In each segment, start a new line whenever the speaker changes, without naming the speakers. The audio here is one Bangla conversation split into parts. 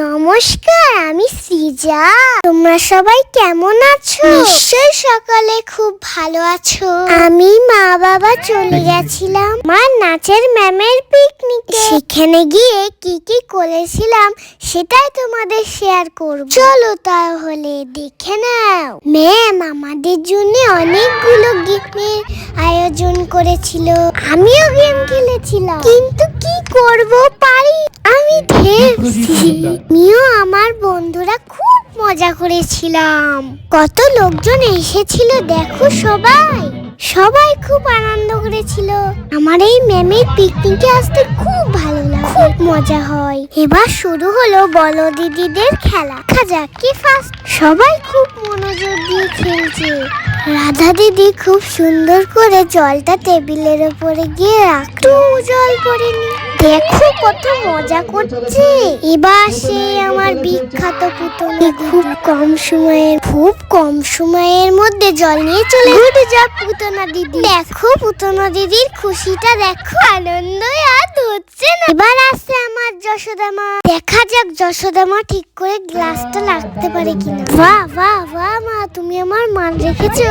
নমস্কার, আমি সৃজা। তোমরা সবাই কেমন আছো? নিশ্চয় সকালে খুব ভালো আছো। আমি মা বাবা চলে গেছিলাম আমার নাচের ম্যামের পিকনিকে। সেখানে গিয়ে কি কি করেছিলাম সেটাই তোমাদের শেয়ার করব। চলো তাহলে দেখে নাও। ম্যাম আমাদের জন্য অনেকগুলো গেমের আয়োজন করেছিল। আমিও গেম খেলেছিলাম, কিন্তু কি করব পারি আমি আমিও আমার বন্ধুরা খুব মজা করেছিলাম। কত লোকজন এসেছিল দেখো, সবাই খুব আনন্দ করেছিল। আমার এই ম্যামের পিকনিকে আসতে খুব ভালো লাগে, খুব মজা হয়। এবার শুরু হলো বলো দিদিদের খেলা। দেখা যাক কে ফার্স্ট। সবাই খুব মনোযোগ দিয়ে খেলছে। রাধা দিদি খুব সুন্দর করে জলটা টেবিলের উপরে গিয়ে রাখতো, জল পড়েনি। দেখো কত মজা করছে। এবার সে আমার বিখ্যাত পুতনি খুব কম সময়ের মধ্যে জল নিয়ে চলে যা পুতনা দিদি। দেখো পুতনা দিদির খুশিটা দেখো, আনন্দ আর হচ্ছে না। এবার আসছে আমার যশোদা মা। দেখা যাক যশোদা মা ঠিক করে গ্লাসটা লাগতে পারে কিনা। বাহ বাহ বাহ মা, তুমি আমার মান রেখেছো।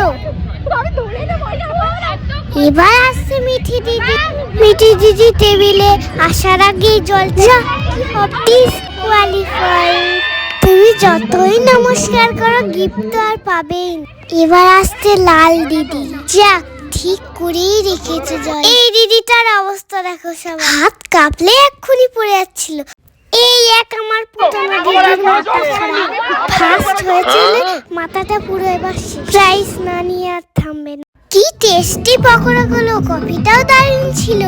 এবার আসছে মিঠি দিদি টেবিলে আসার আগেই জলটা ডিসকোয়ালিফাইড। তুমি যতই নমস্কার করো গিফট তো আর পাবেন। এবার আসছে লাল দিদি। যাক, ঠিক করেই রেখেছে জল। এই দিদিটার অবস্থা দেখো, সব হাত কাঁপলে এক্ষুনি পড়ে যাচ্ছিল। এই এক আমার পুতনা দিদির মাথা খারাপ। ফার্স্ট হয়েছিল, মাথাটা পুরো এবার প্রাইস না নিয়ে আর থামবে না। কি টেস্টি পকোড়াগুলো, কফিটাও দারুণ ছিল।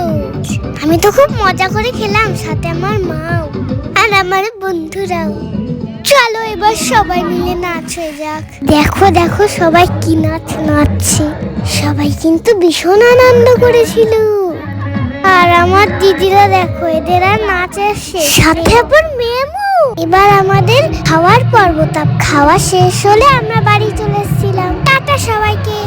আমি তো খুব মজা করে খেলাম, সাথে আমার মাও আর আমার বন্ধুরাও। চলো এবার সবাই মিলে নাচ হয়ে যাক। দেখো সবাই কি নাচছে। সবাই কিন্তু ভীষণ আনন্দ করেছিল। আর আমার দিদিরা দেখো, এদের আর নাচের শেষ, সাথে আবার ম্যামও। এবার আমাদের খাওয়ার পর্ব। খাওয়া শেষ হলে আমরা বাড়ি চলে এসেছিলাম। টাটা সবাইকে।